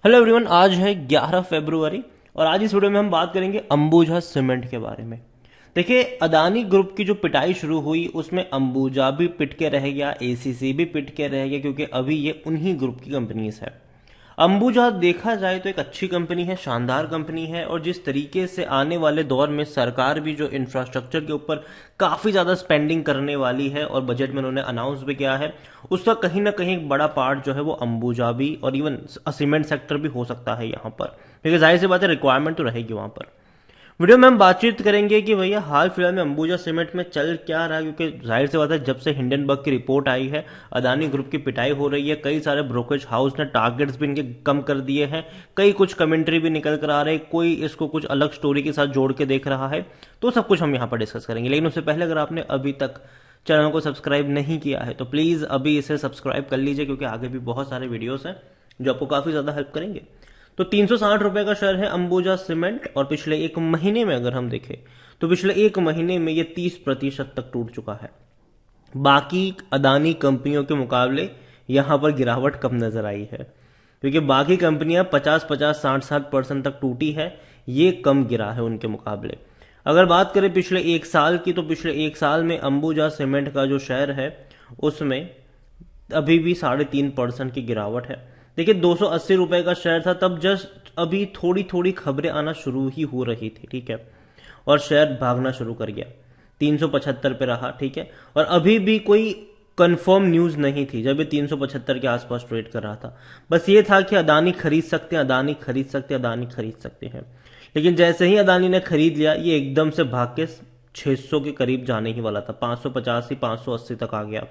Hello everyone, आज है 11 फरवरी और आज इस वीडियो में हम बात करेंगे अंबुजा सीमेंट के बारे में। देखिए, अदानी ग्रुप की जो पिटाई शुरू हुई उसमें अंबुजा भी पिट के रह गया, एसीसी भी पिट के रह गया, क्योंकि अभी ये उन्हीं ग्रुप की कंपनीज है। अंबुजा देखा जाए तो एक अच्छी कंपनी है, शानदार कंपनी है, और जिस तरीके से आने वाले दौर में सरकार भी जो इंफ्रास्ट्रक्चर के ऊपर काफी ज्यादा स्पेंडिंग करने वाली है और बजट में उन्होंने अनाउंस भी किया है, उसका कहीं ना कहीं एक बड़ा पार्ट जो है वो अंबुजा भी और इवन सीमेंट सेक्टर भी हो सकता है यहाँ पर, क्योंकि जाहिर सी बात है रिक्वायरमेंट तो रहेगी वहां पर। वीडियो में हम बातचीत करेंगे कि भैया हाल फिलहाल में अंबुजा सीमेंट में चल क्या रहा है, क्योंकि जाहिर सी बात है जब से हिंडनबर्ग की रिपोर्ट आई है अदानी ग्रुप की पिटाई हो रही है, कई सारे ब्रोकरेज हाउस ने टारगेट्स भी इनके कम कर दिए हैं, कई कुछ कमेंट्री भी निकल कर आ रहे हैं, कोई इसको कुछ अलग स्टोरी के साथ जोड़ के देख रहा है, तो सब कुछ हम यहाँ पर डिस्कस करेंगे। लेकिन उससे पहले अगर आपने अभी तक चैनल को सब्सक्राइब नहीं किया है तो प्लीज अभी इसे सब्सक्राइब कर लीजिए, क्योंकि आगे भी बहुत सारे वीडियोस हैं जो आपको काफी ज्यादा हेल्प करेंगे। तो 360 रुपए का शेयर है अंबुजा सीमेंट, और पिछले एक महीने में अगर हम देखें तो पिछले एक महीने में ये 30% तक टूट चुका है। बाकी अदानी कंपनियों के मुकाबले यहां पर गिरावट कम नजर आई है, क्योंकि बाकी कंपनियां 50-50 60-60% तक टूटी है, ये कम गिरा है उनके मुकाबले। अगर बात करें पिछले एक साल की, तो पिछले एक साल में अंबुजा सीमेंट का जो शेयर है उसमें अभी भी 3.5% की गिरावट है। देखिए, 280 रुपए का शेयर था तब, जस्ट अभी थोड़ी थोड़ी खबरें आना शुरू ही हो रही थी, ठीक है, और शेयर भागना शुरू कर गया, 375 पे रहा, ठीक है, और अभी भी कोई कंफर्म न्यूज नहीं थी जब ये 375 के आसपास ट्रेड कर रहा था। बस ये था कि अदानी खरीद सकते हैं, अदानी खरीद सकते हैं, अदानी खरीद सकते हैं। लेकिन जैसे ही अदानी ने खरीद लिया, ये एकदम से भाग के 600 के करीब जाने ही वाला था, 550 ही 580 तक आ गया।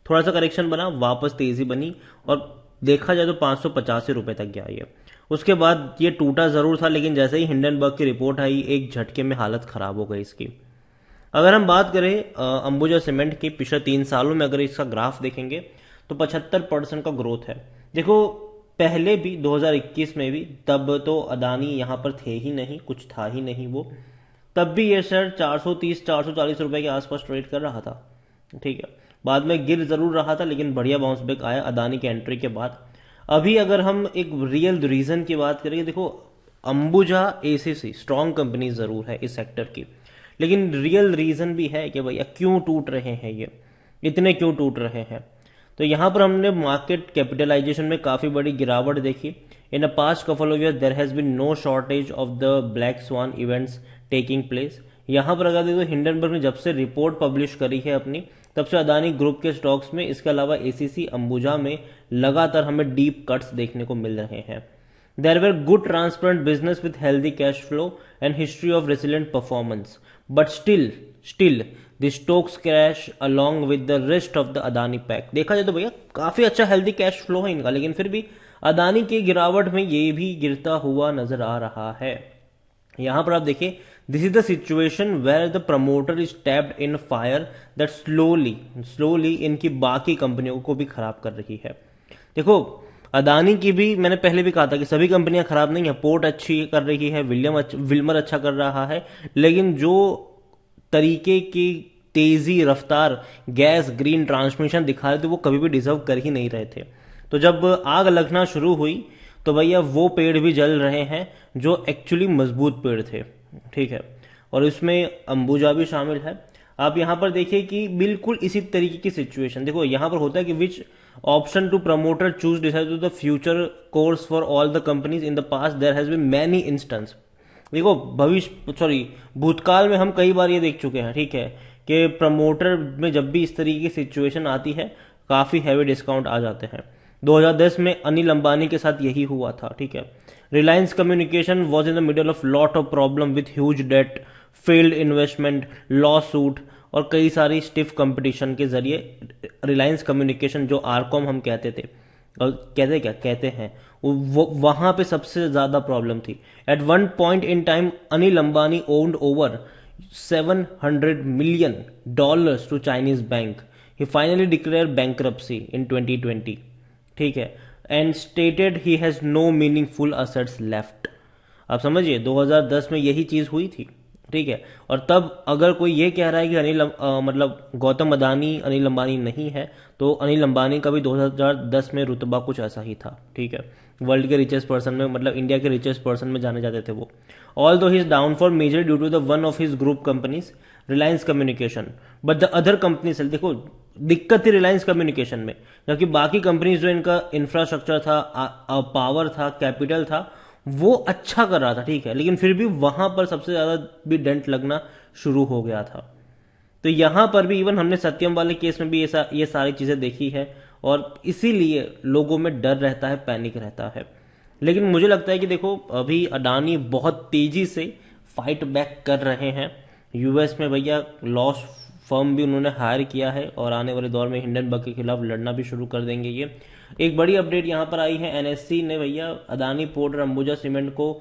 थोड़ा सा करेक्शन बना, वापस तेजी बनी, और देखा जाए तो 585 रुपए तक गया ये। उसके बाद ये टूटा जरूर था, लेकिन जैसे ही हिंडनबर्ग की रिपोर्ट आई एक झटके में हालत खराब हो गई इसकी। अगर हम बात करें अंबुजा सीमेंट की पिछले 3 सालों में, अगर इसका ग्राफ देखेंगे तो 75% का ग्रोथ है। देखो, पहले भी 2021 में भी, तब तो अदानी यहां पर थे ही नहीं, कुछ था ही नहीं वो, तब भी ये शेयर 430-440 रुपए के आसपास ट्रेड कर रहा था, ठीक है। बाद में गिर जरूर रहा था, लेकिन बढ़िया बाउंस बैक आया अदानी के एंट्री के बाद। अभी अगर हम एक रियल रीजन की बात करें, देखो अंबुजा एसीसी स्ट्रॉन्ग कंपनी जरूर है इस सेक्टर की, लेकिन रियल रीजन भी है कि भैया क्यों टूट रहे हैं ये, इतने क्यों टूट रहे हैं। तो यहां पर हमने मार्केट कैपिटलाइजेशन में काफी बड़ी गिरावट देखी। In a past couple of year there has been no shortage of the black swan events taking place. यहां पर अगर देखो, हिंडनबर्ग ने जब से रिपोर्ट पब्लिश करी है अपनी, तब से अदानी ग्रुप के स्टॉक्स में, इसके अलावा एसीसी अंबुजा में लगातार हमें डीप कट्स देखने को मिल रहे हैं। There were good transparent business with healthy cash flow and history of resilient performance. But still, the stocks crash along with the rest of the Adani pack. देखा जाए तो भैया काफी अच्छा हेल्दी कैश फ्लो है इनका, लेकिन फिर भी अदानी की गिरावट में ये भी गिरता हुआ नजर आ रहा है। यहां पर आप देखिए, this is the situation where the promoter is tapped in fire that slowly इनकी बाकी कंपनियों को भी खराब कर रही है। देखो, अदानी की भी मैंने पहले भी कहा था कि सभी कंपनियां खराब नहीं है, पोर्ट अच्छी कर रही है, विल्मर अच्छा कर रहा है, लेकिन जो तरीके की तेजी रफ्तार गैस ग्रीन ट्रांसमिशन दिखा रहे थे वो कभी भी डिजर्व कर ही नहीं रहे थे। तो जब आग लगना शुरू हुई तो भैया वो पेड़ भी जल रहे हैं जो एक्चुअली मजबूत पेड़ थे, ठीक है, और इसमें अंबुजा भी शामिल है। आप यहां पर देखिए कि बिल्कुल इसी तरीके की सिचुएशन, देखो यहां पर होता है कि which option to promoter choose decide to the future course for all the companies in the past there has been many instance. देखो भूतकाल में हम कई बार ये देख चुके हैं, ठीक है, कि प्रमोटर में जब भी इस तरीके की सिचुएशन आती है काफी हैवी डिस्काउंट आ जाते हैं। 2010 में अनिल अंबानी के साथ यही हुआ था, ठीक है। Reliance communication was in the middle of lot of problem with huge debt, failed investment, lawsuit, और कई सारी स्टिफ कंपटीशन के जरिए रिलायंस कम्युनिकेशन, जो आरकॉम हम कहते थे, और कहते हैं, वो वहां पे सबसे ज्यादा प्रॉब्लम थी। At one point in time Anil Ambani owned over $700 million to Chinese bank. He finally declare bankruptcy in 2020, ठीक है, and stated he has no meaningful assets left. आप समझिए 2010 में यही चीज हुई थी, ठीक है। और तब अगर कोई ये कह रहा है कि मतलब गौतम अदानी अनिल अंबानी नहीं है, तो अनिल अंबानी का भी 2010 में रुतबा कुछ ऐसा ही था, ठीक है। वर्ल्ड के रिचेस्ट पर्सन में, मतलब इंडिया के रिचेस्ट पर्सन में जाने जाते थे वो। Although his downfall major due to the one of his group companies Reliance communication, but the other companies, देखो दिक्कत थी रिलायंस कम्युनिकेशन में, जबकि बाकी कंपनीज जो इनका इंफ्रास्ट्रक्चर था, पावर था, कैपिटल था, वो अच्छा कर रहा था, ठीक है, लेकिन फिर भी वहां पर सबसे ज्यादा भी डेंट लगना शुरू हो गया था। तो यहां पर भी इवन हमने सत्यम वाले केस में भी ये सारी चीजें देखी है, और इसीलिए लोगों में डर रहता है, पैनिक रहता है। लेकिन मुझे लगता है कि देखो अभी अडानी बहुत तेजी से फाइट बैक कर रहे हैं। यूएस में भैया लॉस फर्म भी उन्होंने हायर किया है, और आने वाले दौर में हिंडनबर्ग के खिलाफ लड़ना भी शुरू कर देंगे ये। एक बड़ी अपडेट यहाँ पर आई है, एनएससी ने भैया अदानी पोर्ट और अंबुजा सीमेंट को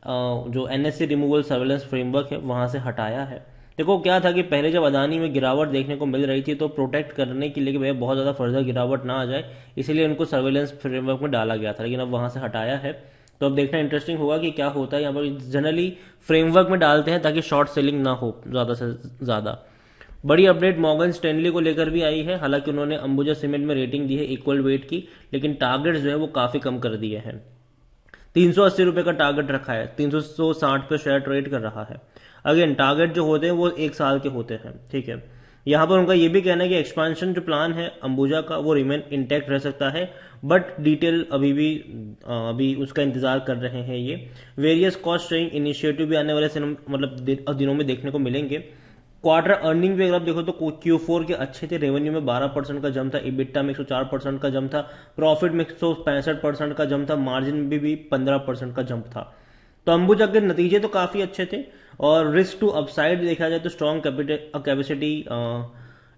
जो एनएससी रिमूवल सर्वेलेंस फ्रेमवर्क है वहां से हटाया है। देखो क्या था कि पहले जब अदानी में गिरावट देखने को मिल रही थी, तो प्रोटेक्ट करने के लिए कि भैया बहुत ज्यादा फर्दर गिरावट ना आ जाए, इसीलिए उनको सर्वेलेंस फ्रेमवर्क में डाला गया था, लेकिन अब वहां से हटाया है। तो अब देखना इंटरेस्टिंग होगा कि क्या होता है। यहाँ पर जनरली फ्रेमवर्क में डालते हैं ताकि शॉर्ट सेलिंग ना हो ज्यादा से ज्यादा। बड़ी अपडेट मॉर्गन स्टैनली को लेकर भी आई है। हालांकि उन्होंने अंबुजा सीमेंट में रेटिंग दी है इक्वल वेट की, लेकिन टारगेट जो है वो काफी कम कर दिए हैं। 380 रुपए का टारगेट रखा है, 360 पे शेयर ट्रेड कर रहा है। अगेन टारगेट जो होते हैं वो 1 साल के होते हैं, ठीक है। यहां पर उनका ये भी कहना है कि एक्सपांशन जो प्लान है अंबुजा का वो रिमेन इंटैक्ट रह सकता है, बट डिटेल अभी उसका इंतजार कर रहे हैं ये। वेरियस कॉस्ट शेयरिंग इनिशिएटिव भी आने वाले दिनों में देखने को मिलेंगे। क्वार्टर अर्निंग भी अगर आप देखो तो Q4 के अच्छे थे, रेवेन्यू में 12% का जम था, इबिटा में 104% का जम था, प्रॉफिट में 165% का जम था, मार्जिन में भी 15% का जंप था। तो अंबुजा के नतीजे तो काफी अच्छे थे, और रिस्क टू अपसाइड देखा जाए तो स्ट्रॉन्ग कैपेसिटी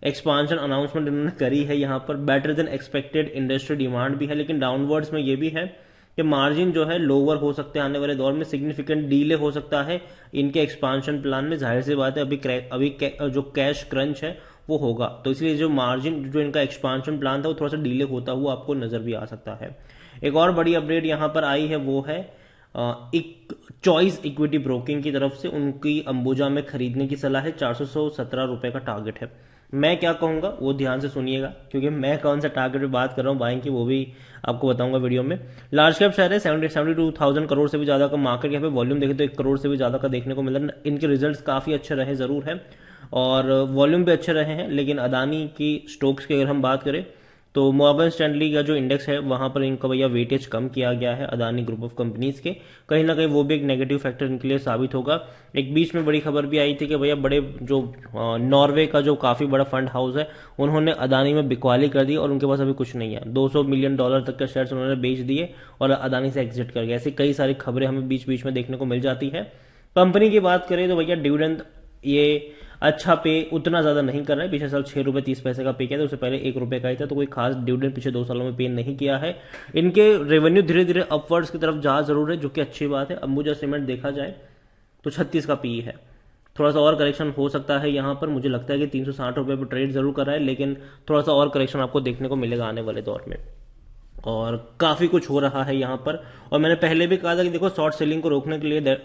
एक्सपांशन अनाउंसमेंट इन्होंने करी है यहाँ पर। Better than expected industry demand भी है, लेकिन डाउनवर्ड्स में ये भी है कि मार्जिन जो है लोअर हो सकते हैं आने वाले दौर में, सिग्निफिकेंट डीले हो सकता है इनके एक्सपांशन प्लान में। जाहिर सी बात है अभी जो कैश क्रंच है वो होगा, तो इसलिए जो मार्जिन जो इनका एक्सपांशन प्लान था वो थोड़ा सा डीले होता हुआ आपको नजर भी आ सकता है। एक और बड़ी अपडेट यहाँ पर आई है, वो है एक चॉइस इक्विटी ब्रोकिंग की तरफ से उनकी अंबुजा में खरीदने की सलाह है। 417 रुपए का टारगेट है। मैं क्या कहूंगा वो ध्यान से सुनिएगा, क्योंकि मैं कौन सा टारगेट पे बात कर रहा हूँ बाइंग की वो भी आपको बताऊंगा वीडियो में। लार्ज कैप शेयर है, 72,000 करोड़ से भी ज्यादा का मार्केट, यहाँ पे वॉल्यूम देखे तो 1 करोड़ से भी ज्यादा का देखने को मिल रहा है। इनके रिजल्ट काफी अच्छे रहे जरूर है, और वॉल्यूम भी अच्छे रहे हैं, लेकिन अदानी की स्टॉक्स की अगर हम बात करें तो मॉर्गन स्टैनली का जो इंडेक्स है वहां पर इनका भैया वेटेज कम किया गया है अदानी ग्रुप ऑफ कंपनीज के। कहीं ना कहीं वो भी एक नेगेटिव फैक्टर इनके लिए साबित होगा। एक बीच में बड़ी खबर भी आई थी कि भैया बड़े जो नॉर्वे का जो काफी बड़ा फंड हाउस है उन्होंने अदानी में बिकवाली कर दी, और उनके पास अभी कुछ नहीं है। $200 मिलियन तक के शेयर्स उन्होंने बेच दिए और अदानी से एग्जिट कर गए। ऐसी कई सारी खबरें हमें बीच बीच में देखने को मिल जाती है। कंपनी की बात करें तो भैया डिविडेंड ये अच्छा पे उतना ज्यादा नहीं कर रहा है। पिछले साल 6 रुपए 30 पैसे का पे किया था, उससे पहले 1 रुपए का ही था, तो कोई खास डिविडेंड पिछले 2 सालों में पे नहीं किया है। इनके रेवेन्यू धीरे धीरे अपवर्ड्स की तरफ जा जरूर है, जो कि अच्छी बात है। अंबुजा सीमेंट देखा जाए तो 36 का पी है, थोड़ा सा और करेक्शन हो सकता है यहाँ पर। मुझे लगता है कि 360 रुपए पर ट्रेड जरूर कर रहा है, लेकिन थोड़ा सा और करेक्शन आपको देखने को मिलेगा आने वाले दौर में। और काफी कुछ हो रहा है यहाँ पर, और मैंने पहले भी कहा था कि देखो शॉर्ट सेलिंग को रोकने के लिए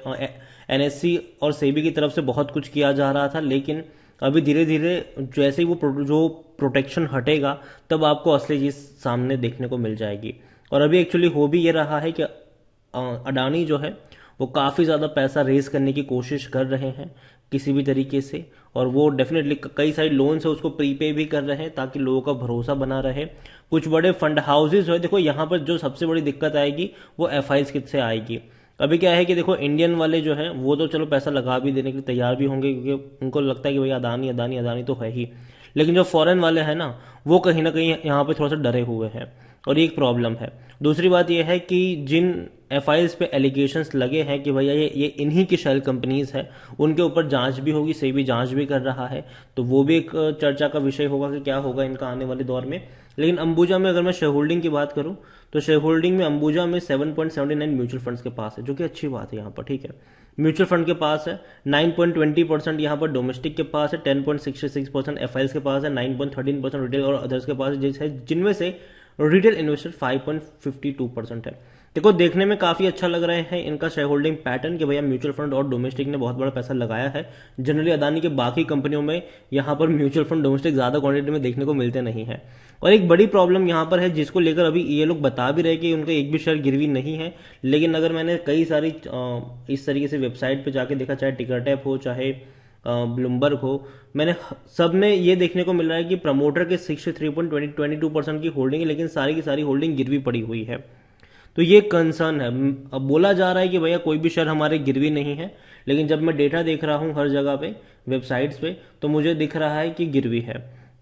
एनएससी और सेबी की तरफ से बहुत कुछ किया जा रहा था, लेकिन अभी धीरे धीरे जैसे ही जो प्रोटेक्शन हटेगा तब आपको असली चीज सामने देखने को मिल जाएगी। और अभी एक्चुअली हो भी ये रहा है कि अडानी जो है वो काफी ज्यादा पैसा रेज करने की कोशिश कर रहे हैं किसी भी तरीके से, और वो डेफिनेटली कई सारे लोन से उसको प्रीपे भी कर रहे हैं ताकि लोगों का भरोसा बना रहे। कुछ बड़े फंड हाउसेज है, देखो यहाँ पर जो सबसे बड़ी दिक्कत आएगी वो एफआईज से आएगी। अभी क्या है कि देखो इंडियन वाले जो हैं वो तो चलो पैसा लगा भी देने के लिए तैयार भी होंगे, क्योंकि उनको लगता है कि भाई अदानी अदानी अदानी तो है ही, लेकिन जो फॉरेन वाले हैं ना वो कहीं ना कहीं यहाँ पे थोड़ा सा डरे हुए हैं, और ये एक प्रॉब्लम है। दूसरी बात यह है कि जिन एफआईज पे एलिगेशंस लगे हैं कि भैया ये इन्हीं की शेल कंपनीज है, उनके ऊपर जांच भी होगी, सेबी जांच भी कर रहा है, तो वो भी एक चर्चा का विषय होगा कि क्या होगा इनका आने वाले दौर में। लेकिन अंबुजा में अगर मैं शेयर होल्डिंग की बात करूं तो शेयर होल्डिंग में अंबुजा में 7.79 म्यूचुअल फंड्स के पास है, जो कि अच्छी बात है यहाँ पर, ठीक है। म्यूचुअल फंड के पास है 9.20% यहाँ पर, डोमेस्टिक के पास है 10.66% एफआईएस के पास है, 9.13% रिटेल और अदर्स के पास है, जिनमें से और रिटेल इन्वेस्टर 5.52% है। देखो देखने में काफी अच्छा लग रहे हैं इनका शेयर होल्डिंग पैटर्न कि भैया म्यूचुअल फंड और डोमेस्टिक ने बहुत बड़ा पैसा लगाया है। जनरली अदानी के बाकी कंपनियों में यहाँ पर म्यूचुअल फंड डोमेस्टिक ज्यादा क्वांटिटी में देखने को मिलते नहीं है। और एक बड़ी प्रॉब्लम यहाँ पर है जिसको लेकर अभी ये लोग बता भी रहे कि उनका एक भी शेयर गिरवी नहीं है, लेकिन अगर मैंने कई सारी इस तरीके से वेबसाइट पे जाके देखा, चाहे टिकरटैप हो चाहे ब्लूमबर्ग हो, मैंने सब में ये देखने को मिल रहा है कि प्रमोटर के 63.22% की होल्डिंग है, लेकिन सारी की सारी होल्डिंग गिरवी पड़ी हुई है। तो ये कंसर्न है। अब बोला जा रहा है कि भैया कोई भी शेयर हमारे गिरवी नहीं है, लेकिन जब मैं डेटा देख रहा हूँ हर जगह पे वेबसाइट्स पे तो मुझे दिख रहा है कि गिरवी है।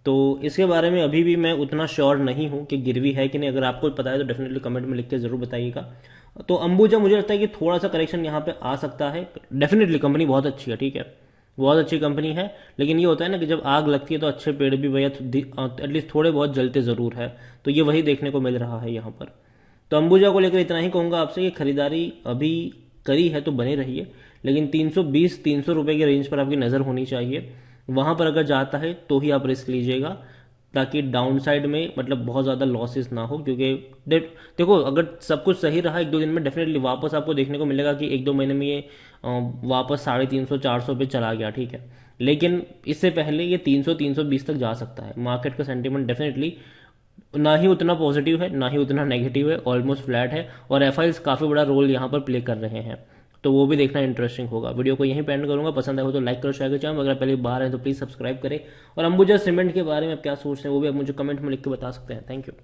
तो इसके बारे में अभी भी मैं उतना श्योर नहीं हूँ कि गिरवी है कि नहीं। अगर आपको पता है तो डेफिनेटली कमेंट में लिख के जरूर बताइएगा। तो अंबुजा मुझे लगता है कि थोड़ा सा करेक्शन यहाँ पे आ सकता है। डेफिनेटली कंपनी बहुत अच्छी है, ठीक है, बहुत अच्छी कंपनी है, लेकिन ये होता है ना कि जब आग लगती है तो अच्छे पेड़ भी भैया एटलीस्ट थोड़े बहुत जलते जरूर है। तो ये वही देखने को मिल रहा है यहाँ पर। तो अंबुजा को लेकर इतना ही कहूंगा आपसे कि खरीदारी अभी करी है तो बने रहिए, लेकिन 320-300 रुपए के रेंज पर आपकी नज़र होनी चाहिए। वहां पर अगर जाता है तो ही आप रिस्क लीजिएगा, ताकि डाउन साइड में मतलब बहुत ज़्यादा लॉसेस ना हो। क्योंकि देखो अगर सब कुछ सही रहा एक दो दिन में डेफिनेटली वापस आपको देखने को मिलेगा कि एक दो महीने में ये वापस 350-400 पे चला गया, ठीक है, लेकिन इससे पहले ये 300-320 तक जा सकता है। मार्केट का सेंटीमेंट डेफिनेटली ना ही उतना पॉजिटिव है ना ही उतना नेगेटिव है, ऑलमोस्ट फ्लैट है। और एफआईज काफ़ी बड़ा रोल यहाँ पर प्ले कर रहे हैं, तो वो भी देखना इंटरेस्टिंग होगा। वीडियो को यहीं पे एंड करूंगा। पसंद आए हो तो लाइक करो, शेयर करो, चैनल अगर पहले बाहर है तो प्लीज़ सब्सक्राइब करें। और अंबुजा सीमेंट के बारे में आप क्या सोचते हैं वो भी आप मुझे कमेंट में लिख के बता सकते हैं। Thank you.